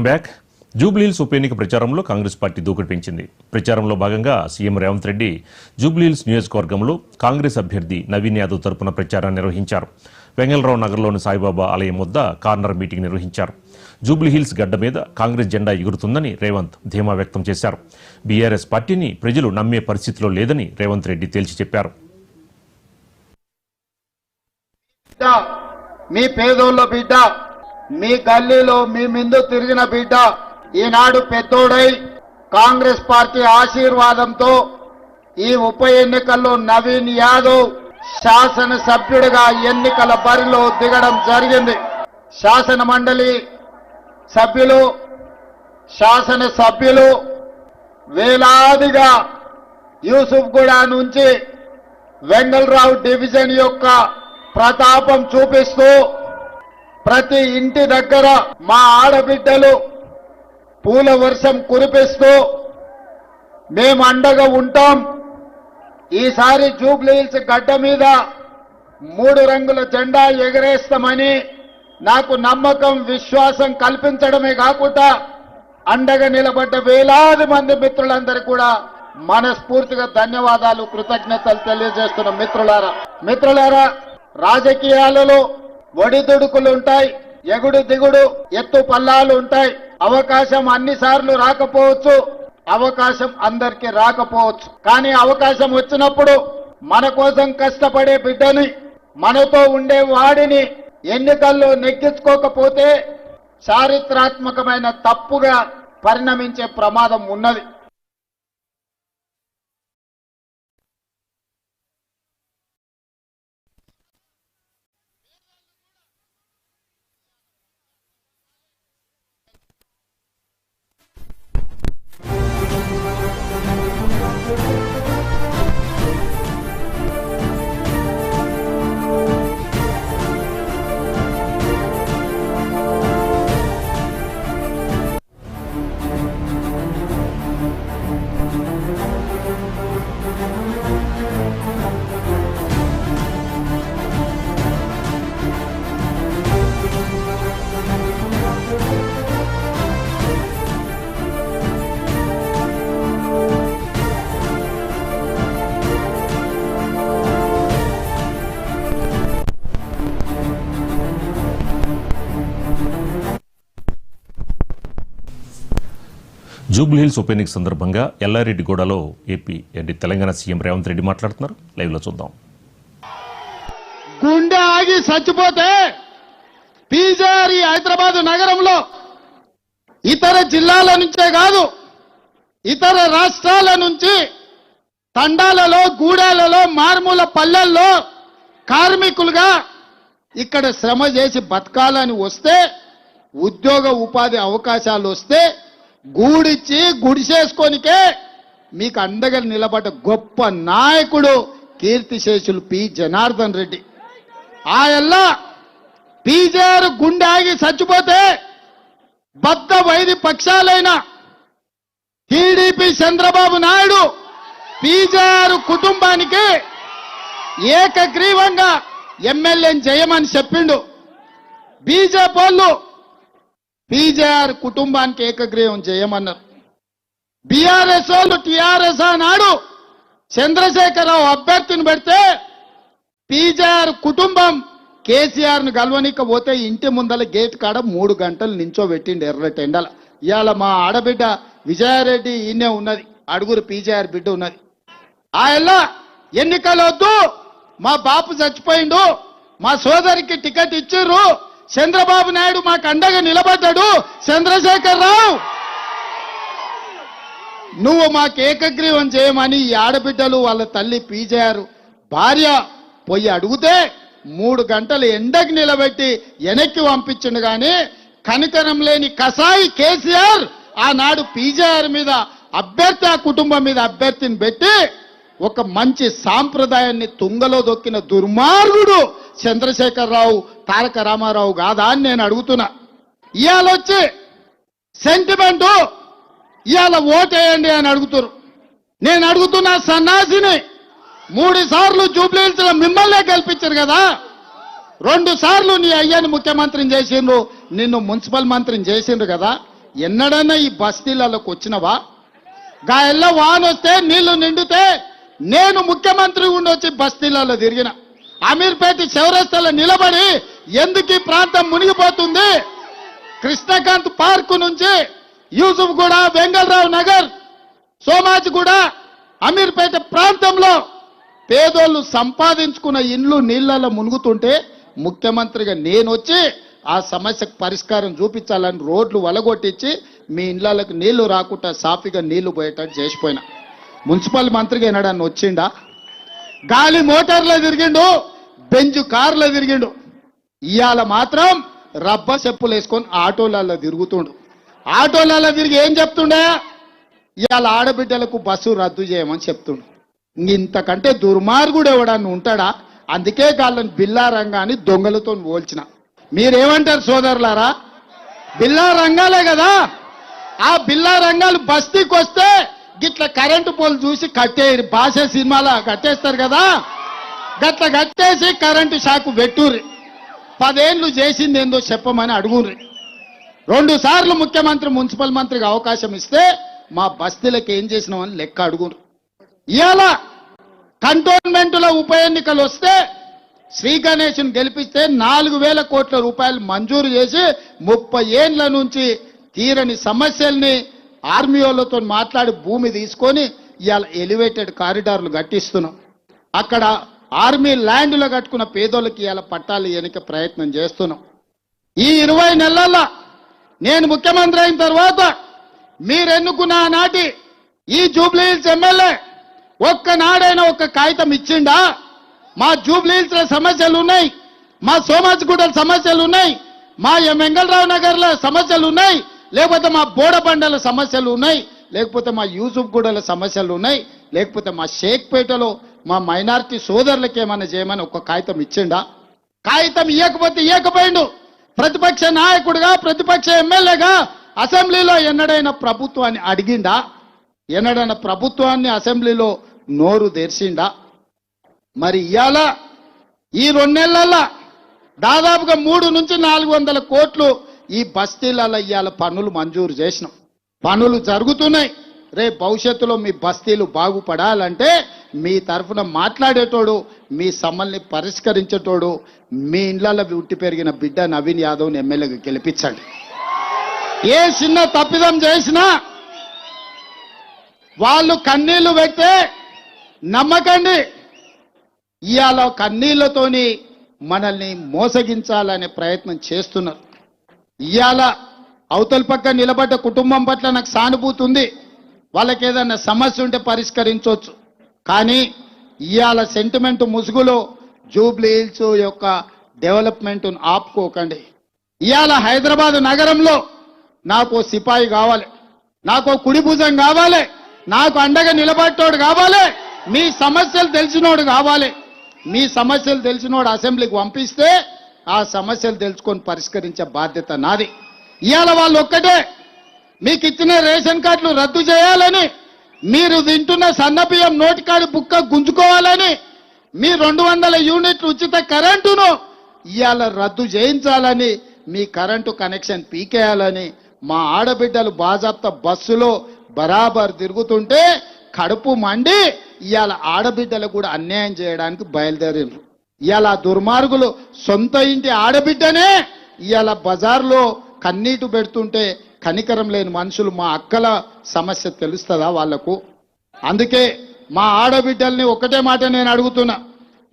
Back. Jubilee Hills ఉప ఎన్నిక ప్రచారంలో కాంగ్రెస్ పార్టీ దూకుడు పెంచింది. ప్రచారంలో భాగంగా సీఎం రేవంత్ రెడ్డి జూబ్లీహిల్స్ నియోజకవర్గంలో కాంగ్రెస్ అభ్యర్థి నవీన్ యాదవ్ తరపున ప్రచారాన్ని నిర్వహించారు. వెంగళరావు నగర్లోని సాయిబాబా ఆలయం వద్ద కార్నర్ మీటింగ్ నిర్వహించారు. జూబ్లీహిల్స్ గడ్డ మీద కాంగ్రెస్ జెండా ఎగురుతుందని రేవంత్ ధీమా వ్యక్తం చేశారు. బీఆర్ఎస్ పార్టీని ప్రజలు నమ్మే పరిస్థితిలో లేదని రేవంత్ రెడ్డి తేల్చి చెప్పారు. మీ పేదోళ్ళ బిడ్డ, మీ గల్లీలో మీ ముందు తిరిగిన బిడ్డ ఈనాడు పెద్దోడై కాంగ్రెస్ పార్టీ ఆశీర్వాదంతో ఈ ఉప ఎన్నికల్లో నవీన్ యాదవ్ శాసనసభ్యుడిగా ఎన్నికల బరిలో దిగడం జరిగింది. శాసన మండలి సభ్యులు, శాసనసభ్యులు వేలాదిగా యూసుఫ్గూడ నుంచి వెంగళరావు డివిజన్ యొక్క ప్రతాపం చూపిస్తూ ప్రతి ఇంటి దగ్గర మా ఆడబిడ్డలు పూల వర్షం కురిపిస్తూ మేము అండగా ఉంటాం. ఈసారి జూబ్లీహిల్స్ గడ్డ మీద 3 రంగుల జెండా ఎగరేస్తామని నాకు నమ్మకం, విశ్వాసం కల్పించడమే కాకుండా అండగా నిలబడ్డ వేలాది మంది మిత్రులందరికీ కూడా మనస్ఫూర్తిగా ధన్యవాదాలు, కృతజ్ఞతలు తెలియజేస్తున్న మిత్రులారా, రాజకీయాలలో ఒడిదుడుకులు ఉంటాయి, ఎగుడు దిగుడు ఎత్తు పల్లాలు ఉంటాయి. అవకాశం అన్నిసార్లు రాకపోవచ్చు, అవకాశం అందరికీ రాకపోవచ్చు. కానీ అవకాశం వచ్చినప్పుడు మన కోసం కష్టపడే బిడ్డని, మనతో ఉండే వాడిని ఎన్నికల్లో నెగ్గించుకోకపోతే చారిత్రాత్మకమైన తప్పుగా పరిణమించే ప్రమాదం ఉన్నది. జూబ్లీహిల్స్ ఉప ఎన్నిక సందర్భంగా ఎల్లారెడ్డిగూడలో తెలంగాణ సీఎం రేవంత్ రెడ్డి మాట్లాడుతున్నారు. లైవ్ లో చూద్దాం. గుండె ఆగి చచ్చిపోతే పీజారి హైదరాబాద్ నగరంలో ఇతర జిల్లాల నుంచే కాదు, ఇతర రాష్ట్రాల నుంచి తండాలలో, గూడాలలో, మారుమూల పల్లెల్లో కార్మికులుగా ఇక్కడ శ్రమ చేసి బతకాలని వస్తే, ఉద్యోగ ఉపాధి అవకాశాలు వస్తే గూడిచ్చి గుడిసేసుకోనికే మీకు అండగా నిలబడ్డ గొప్ప నాయకుడు కీర్తిశేషులు పి జనార్దన్ రెడ్డి. ఆయల్లా పీజేఆర్ గుండె ఆగి చచ్చిపోతే బద్ద వైరి పక్షాలైన టీడీపీ చంద్రబాబు నాయుడు పీజేఆర్ కుటుంబానికి ఏకగ్రీవంగా ఎమ్మెల్యేని చేయమని చెప్పిండు. బీజేపీ వాళ్ళు పీజేఆర్ కుటుంబానికి ఏకగ్రీవం చేయమన్నారు. బీఆర్ఎస్ వాళ్ళు టీఆర్ఎస్ ఆనాడు చంద్రశేఖరరావు అభ్యర్థిని పెడితే పీజేఆర్ కుటుంబం కేసీఆర్ ను గెలవనికపోతే ఇంటి ముందల గేట్ కాడ 3 గంటలు నించోబెట్టిండు ఎర్రటెండల. ఇవాళ మా ఆడబిడ్డ విజయారెడ్డి ఈయనే ఉన్నది, అడుగురు పీజేఆర్ బిడ్డ ఉన్నది. ఆయల్లా ఎన్నికలొద్దు, మా బాపు చచ్చిపోయిండు, మా సోదరికి టికెట్ ఇచ్చిర్రు, చంద్రబాబు నాయుడు మాకు అండగా నిలబడ్డాడు, చంద్రశేఖరరావు నువ్వు మాకు ఏకగ్రీవం చేయమని ఈ ఆడబిడ్డలు వాళ్ళ తల్లి పీజేఆర్ భార్య పోయి అడిగితే 3 గంటలు ఎండకి నిలబెట్టి వెనక్కి పంపించిండు. కానీ కనికరం లేని కసాయి కేసీఆర్ ఆనాడు పీజేఆర్ మీద అభ్యర్థి, ఆ కుటుంబం మీద అభ్యర్థిని పెట్టి ఒక మంచి సాంప్రదాయాన్ని తుంగలో దొక్కిన దుర్మార్గుడు చంద్రశేఖరరావు, తారక రామారావు కాదా అని నేను అడుగుతున్నా. ఇవాళ వచ్చి సెంటిమెంటు ఇవాళ ఓటేయండి అని అడుగుతారు. నేను అడుగుతున్నా సన్నాసిని, 3 సార్లు జూబ్లీహిల్స్ లో మిమ్మల్నే గెలిపించారు కదా, 2 సార్లు నీ అయ్యని ముఖ్యమంత్రిని చేసిండ్రు, నిన్ను మున్సిపల్ మంత్రిని చేసిండ్రు కదా, ఎన్నడన్నా ఈ బస్తీలలోకి వచ్చినవా? గా ఎల్ల వానొస్తే నీళ్లు నిండితే నేను ముఖ్యమంత్రి ఉండొచ్చి బస్తీలలో తిరిగిన. అమీర్పేట చౌరస్తాలో నిలబడి ఎందుకు ఈ ప్రాంతం మునిగిపోతుంది, కృష్ణకాంత్ పార్కు నుంచి యూసుఫ్ గూడ, వెంగళరావు నగర్, సోమాజిగూడ, అమీర్పేట ప్రాంతంలో పేదోళ్ళు సంపాదించుకున్న ఇండ్లు నీళ్లలో మునుగుతుంటే ముఖ్యమంత్రిగా నేను వచ్చి ఆ సమస్యకు పరిష్కారం చూపించాలని రోడ్లు వలగొట్టించి మీ ఇండ్లకు నీళ్లు రాకుండా సాఫీగా నీళ్లు పోయేటట్టు చేసిపోయినా. మున్సిపల్ మంత్రిగా ఏనాడన్నా వచ్చిండా? గాలి మోటార్లో తిరిగిండు, బెంజు కార్లో తిరిగిండు. ఇవాళ మాత్రం రబ్బర్ చెప్పులు వేసుకొని ఆటోలలో తిరుగుతుండు. ఆటోలలో తిరిగి ఏం చెప్తుండే? ఇవాళ ఆడబిడ్డలకు బస్సు రద్దు చేయమని చెప్తుండు. ఇంతకంటే దుర్మార్గుడు ఎవడన్నా ఉంటాడా? అందుకే గాళ్ళని బిల్లా రంగాన్ని దొంగలతో పోల్చిన. మీరేమంటారు సోదరులారా? బిల్లా రంగాలే కదా. ఆ బిల్లా రంగాలు బస్తీకి వస్తే గిట్ల కరెంటు పోలు చూసి కట్టేయరు. భాష సినిమాలో కట్టేస్తారు కదా, గట్ల కట్టేసి కరెంటు షాకు పెట్టుర్రి. 10 ఏళ్ళు చేసింది ఏందో చెప్పమని అడుగుర్రి. 2 సార్లు ముఖ్యమంత్రి మున్సిపల్ మంత్రికి అవకాశం ఇస్తే మా బస్తీలకు ఏం చేసినామని లెక్క అడుగురు. ఇవాళ కంటోన్మెంట్లో ఉప ఎన్నికలు వస్తే శ్రీ గణేష్ను గెలిపిస్తే 4,000 కోట్ల రూపాయలు మంజూరు చేసి 30 ఏళ్ల నుంచి తీరని సమస్యల్ని ఆర్మీ వాళ్ళతో మాట్లాడి భూమి తీసుకొని ఇవాళ ఎలివేటెడ్ కారిడార్లు కట్టిస్తున్నాం. అక్కడ ఆర్మీ ల్యాండ్లో కట్టుకున్న పేదోళ్ళకి ఇవాళ పట్టాలు ఇవ్వడానికి ప్రయత్నం చేస్తున్నాం. ఈ 20 నెలల్లో నేను ముఖ్యమంత్రి అయిన తర్వాత మీరు ఎన్నుకున్న నాటి ఈ జూబ్లీహిల్స్ ఎమ్మెల్యే ఒక్కనాడైనా ఒక్క కాగితం ఇచ్చిండా? మా జూబ్లీహిల్స్ సమస్యలు ఉన్నాయి, మా సోమాజిగూడల సమస్యలు ఉన్నాయి, మా వెంగళరావు నగర్ల సమస్యలు ఉన్నాయి, లేకపోతే మా బోడబండల సమస్యలు ఉన్నాయి, లేకపోతే మా యూసుఫ్ గూడల సమస్యలు ఉన్నాయి, లేకపోతే మా షేక్పేటలో మా మైనారిటీ సోదరులకి ఏమైనా చేయమని ఒక కాగితం ఇచ్చిండా? కాగితం ఇవ్వకపోతే ఇవ్వకపోయిండు. ప్రతిపక్ష నాయకుడిగా, ప్రతిపక్ష ఎమ్మెల్యేగా అసెంబ్లీలో ఎన్నడైనా ప్రభుత్వాన్ని అడిగిండా? ఎన్నడైనా ప్రభుత్వాన్ని అసెంబ్లీలో నోరు తెరిచిండా? మరి ఇవాళ ఈ 2 నెలల్లో దాదాపుగా 300 నుంచి 400 కోట్లు ఈ బస్తీలలో ఇవాళ పనులు మంజూరు చేసినాం. పనులు జరుగుతున్నాయి. రేపు భవిష్యత్తులో మీ బస్తీలు బాగుపడాలంటే మీ తరఫున మాట్లాడేటోడు, మీ సమస్యల్ని పరిష్కరించేటోడు మీ ఇండ్లలో ఉట్టి పెరిగిన బిడ్డ నవీన్ యాదవ్ని ఎమ్మెల్యేగా గెలిపించండి. ఏ చిన్న తప్పిదం చేసినా వాళ్ళు కన్నీళ్లు పెడితే నమ్మకండి. ఇవాళ కన్నీళ్లతోని మనల్ని మోసగించాలనే ప్రయత్నం చేస్తున్నారు. ఇవాళ అవతల పక్క నిలబడ్డ కుటుంబం పట్ల నాకు సానుభూతి ఉంది. వాళ్ళకి ఏదైనా సమస్య ఉంటే పరిష్కరించవచ్చు. కానీ ఇవాళ సెంటిమెంట్ ముసుగులో జూబ్లీహిల్స్ యొక్క డెవలప్మెంట్ను ఆపుకోకండి. ఇవాళ హైదరాబాద్ నగరంలో నాకు సిపాయి కావాలి, నాకు కుడి భుజం కావాలి, నాకు అండగా నిలబట్టోడు కావాలి, మీ సమస్యలు తెలిసినోడు కావాలి. మీ సమస్యలు తెలిసినోడు అసెంబ్లీకి పంపిస్తే ఆ సమస్యలు తెలుసుకొని పరిష్కరించే బాధ్యత నాది. ఇవాళ వాళ్ళు ఒక్కటే మీకు ఇచ్చిన రేషన్ కార్డులు రద్దు చేయాలని, మీరు తింటున్న సన్నబియ్యం నోటికాడి బుక్క గుంజుకోవాలని, మీ 200 యూనిట్లు ఉచిత కరెంటును ఇవాళ రద్దు చేయించాలని, మీ కరెంటు కనెక్షన్ పీకేయాలని, మా ఆడబిడ్డలు బాజాప్తా బస్సులో బరాబర్ తిరుగుతుంటే కడుపు మండి ఇవాళ ఆడబిడ్డలు కూడా అన్యాయం చేయడానికి బయలుదేరిండ్రు. ఇవాళ దుర్మార్గులు సొంత ఇంటి ఆడబిడ్డనే ఇవాళ బజార్లో కన్నీటు పెడుతుంటే కనికరం లేని మనుషులు మా అక్కల సమస్య తెలుస్తుందా వాళ్లకు? అందుకే మా ఆడబిడ్డల్ని ఒకటే మాట నేను అడుగుతున్నా,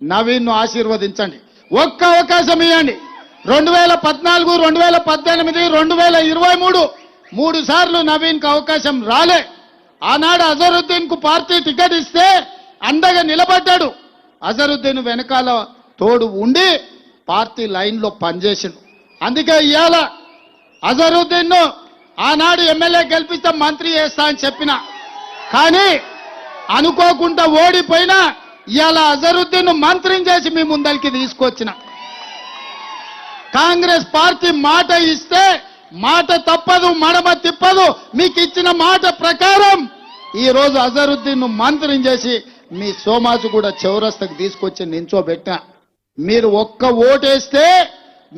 నవీన్ను ఆశీర్వదించండి, ఒక్క అవకాశం ఇవ్వండి. 2014, 2018, 2023 3 సార్లు నవీన్కు అవకాశం రాలే. ఆనాడు అజరుద్దీన్ కు పార్టీ టికెట్ ఇస్తే అండగా నిలబడ్డాడు. అజరుద్దీన్ వెనకాల తోడు ఉండి పార్టీ లైన్లో పనిచేసిండు. అందుకే ఇవాళ అజరుద్దీన్ ఆనాడు ఎమ్మెల్యే గెలిపిస్తే మంత్రి చేస్తా అని చెప్పిన, కానీ అనుకోకుండా ఓడిపోయినా ఇవాళ అజరుద్దీన్ మంత్రిని చేసి మీ ముందరికి తీసుకొచ్చిన. కాంగ్రెస్ పార్టీ మాట ఇస్తే మాట తప్పదు, మడమ తిప్పదు. మీకు ఇచ్చిన మాట ప్రకారం ఈ రోజు అజరుద్దీన్ మంత్రిని చేసి మీ సోమాజిగూడ చౌరస్తకు తీసుకొచ్చి నించోబెట్టా. మీరు ఒక్క ఓటేస్తే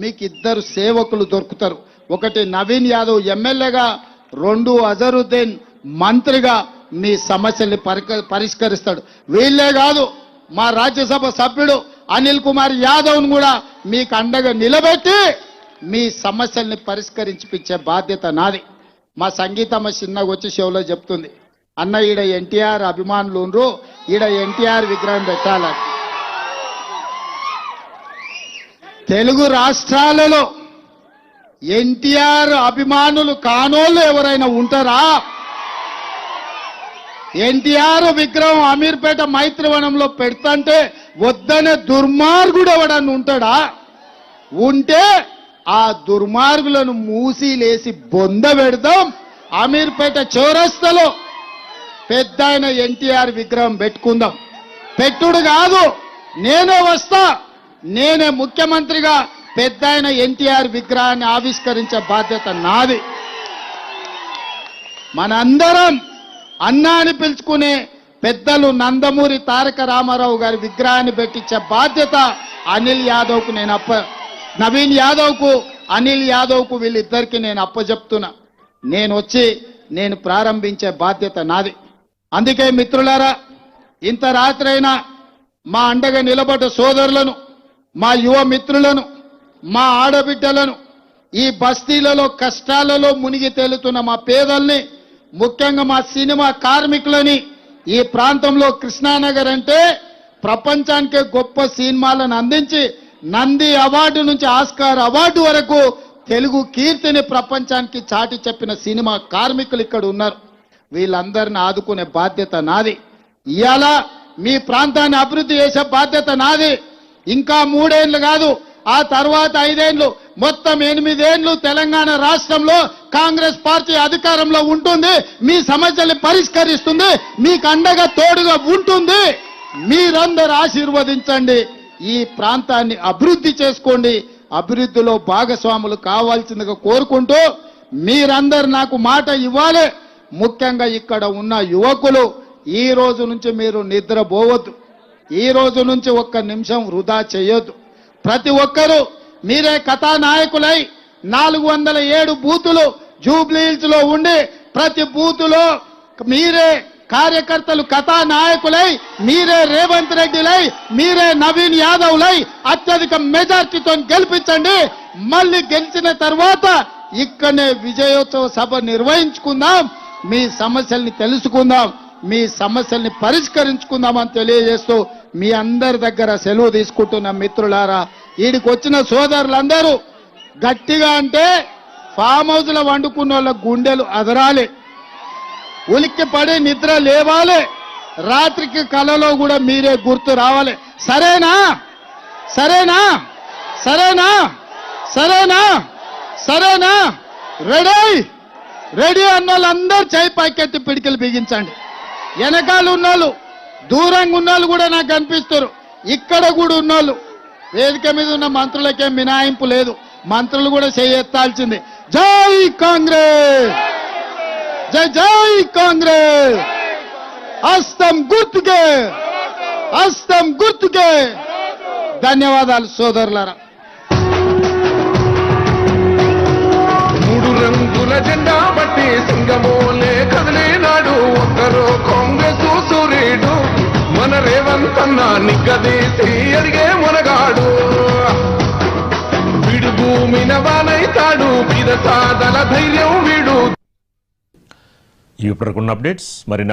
మీకు 2 సేవకులు దొరుకుతారు. ఒకటి నవీన్ యాదవ్ ఎమ్మెల్యేగా రెండు అజరుద్దీన్ మంత్రిగా మీ సమస్యల్ని పరిష్కరిస్తాడు. వీళ్ళే కాదు, మా రాజ్యసభ సభ్యుడు అనిల్ కుమార్ యాదవ్ను కూడా మీకు అండగా నిలబెట్టి మీ సమస్యల్ని పరిష్కరించిపించే బాధ్యత నాది. మా సంగీతమ్మ చిన్నగా వచ్చి షోలో చెప్తుంది, అన్న ఈడ ఎన్టీఆర్ అభిమానులు ఉండ్రు, ఈడ ఎన్టీఆర్ విగ్రహం పెట్టాలని. తెలుగు రాష్ట్రాలలో ఎన్టీఆర్ అభిమానులు కానోళ్ళు ఎవరైనా ఉంటారా? ఎన్టీఆర్ విగ్రహం అమీర్పేట మైత్రివనంలో పెడతంటే వద్దనే దుర్మార్గుడు ఎవడన్నా ఉంటాడా? ఉంటే ఆ దుర్మార్గులను మూసిలేసి బొంద పెడదాం. అమీర్పేట చౌరస్తలో పెద్ద ఆయన ఎన్టీఆర్ విగ్రహం పెట్టుకుందాం. పెట్టుడు కాదు, నేనే వస్తా, నేనే ముఖ్యమంత్రిగా పెద్ద ఆయన ఎన్టీఆర్ విగ్రహాన్ని ఆవిష్కరించే బాధ్యత నాది. మనందరం అన్నా అని పిలుచుకునే పెద్దలు నందమూరి తారక రామారావు గారి విగ్రహాన్ని పెట్టించే బాధ్యత అనిల్ యాదవ్కు నవీన్ యాదవ్కు అనిల్ యాదవ్కు వీళ్ళిద్దరికి నేను అప్పచెప్తున్నా. నేను వచ్చి నేను ప్రారంభించే బాధ్యత నాది. అందుకే మిత్రులారా, ఇంత రాత్రైనా మా అండగా నిలబడ్డ సోదరులను, మా యువ మిత్రులను, మా ఆడబిడ్డలను, ఈ బస్తీలలో కష్టాలలో మునిగి తేలుతున్న మా పేదల్ని, ముఖ్యంగా మా సినిమా కార్మికులని, ఈ ప్రాంతంలో కృష్ణానగర్ అంటే ప్రపంచానికే గొప్ప సినిమాలను అందించి నంది అవార్డు నుంచి ఆస్కార్ అవార్డు వరకు తెలుగు కీర్తిని ప్రపంచానికి చాటి చెప్పిన సినిమా కార్మికులు ఇక్కడ ఉన్నారు. వీళ్ళందరిని ఆదుకునే బాధ్యత నాది. ఇవాళ మీ ప్రాంతాన్ని అభివృద్ధి చేసే బాధ్యత నాది. ఇంకా 3 ఏళ్ళు కాదు, ఆ తర్వాత 5 ఏళ్ళు, మొత్తం 8 ఏళ్ళు తెలంగాణ రాష్ట్రంలో కాంగ్రెస్ పార్టీ అధికారంలో ఉంటుంది. మీ సమస్యల్ని పరిష్కరిస్తుంది, మీకు అండగా తోడుగా ఉంటుంది. మీరందరూ ఆశీర్వదించండి, ఈ ప్రాంతాన్ని అభివృద్ధి చేసుకోండి. అభివృద్ధిలో భాగస్వాములు కావాల్సిందిగా కోరుకుంటూ మీరందరూ నాకు మాట ఇవ్వాలి. ముఖ్యంగా ఇక్కడ ఉన్న యువకులు, ఈ రోజు నుంచి మీరు నిద్రపోవద్దు. ఈ రోజు నుంచి ఒక్క నిమిషం వృధా చేయొద్దు. ప్రతి ఒక్కరూ మీరే కథానాయకులై 407 బూతులు జూబ్లీహిల్స్ లో ఉండి ప్రతి బూతులో మీరే కార్యకర్తలు కథానాయకులై, మీరే రేవంత్ రెడ్డిలై, మీరే నవీన్ యాదవ్లై అత్యధిక మెజార్టీతో గెలిపించండి. మళ్ళీ గెలిచిన తర్వాత ఇక్కడనే విజయోత్సవ సభ నిర్వహించుకుందాం. మీ సమస్యల్ని తెలుసుకుందాం, మీ సమస్యల్ని పరిష్కరించుకుందామని తెలియజేస్తూ మీ అందరి దగ్గర సెలవు తీసుకుంటున్న మిత్రులారా, వీడికి వచ్చిన సోదరులందరూ గట్టిగా అంటే ఫామ్ హౌస్ లో వండుకున్న వాళ్ళ గుండెలు అదరాలి, ఉలిక్కి పడి నిద్ర లేవాలి, రాత్రికి కలలో కూడా మీరే గుర్తు రావాలి. సరేనా? సరేనా? సరేనా? సరేనా? సరేనా? రెడీ? రెడీ అన్న వాళ్ళందరూ చేయి పైకెత్తి పిడికిలు బిగించండి. వెనకాల ఉన్నోళ్ళు, దూరంగా ఉన్నోళ్ళు కూడా నాకు కనిపిస్తారు. ఇక్కడ కూడా ఉన్నోళ్ళు, వేదిక మీద ఉన్న మంత్రులకేం మినాయింపు లేదు, మంత్రులు కూడా చేయెత్తాల్సిందే. జై కాంగ్రెస్, జై జై కాంగ్రెస్, హస్తం గుర్తుకే, హస్తం గుర్తుకే. ధన్యవాదాలు సోదరులారా. 3 రంగుల జెండా బట్టి సింగమోలే కదిలేనాడు ఒక్కరో కాంగ్రెస్ సూర్యుడు, మన రేవంత్ అన్న నిగ్గదీసి అడిగే మునగాడు. వీడు భూమిన వానైతాడు, బీద సాదల ధైర్యం వీడు. ఇవి ప్రకున్న అప్డేట్స్. మరిన్ని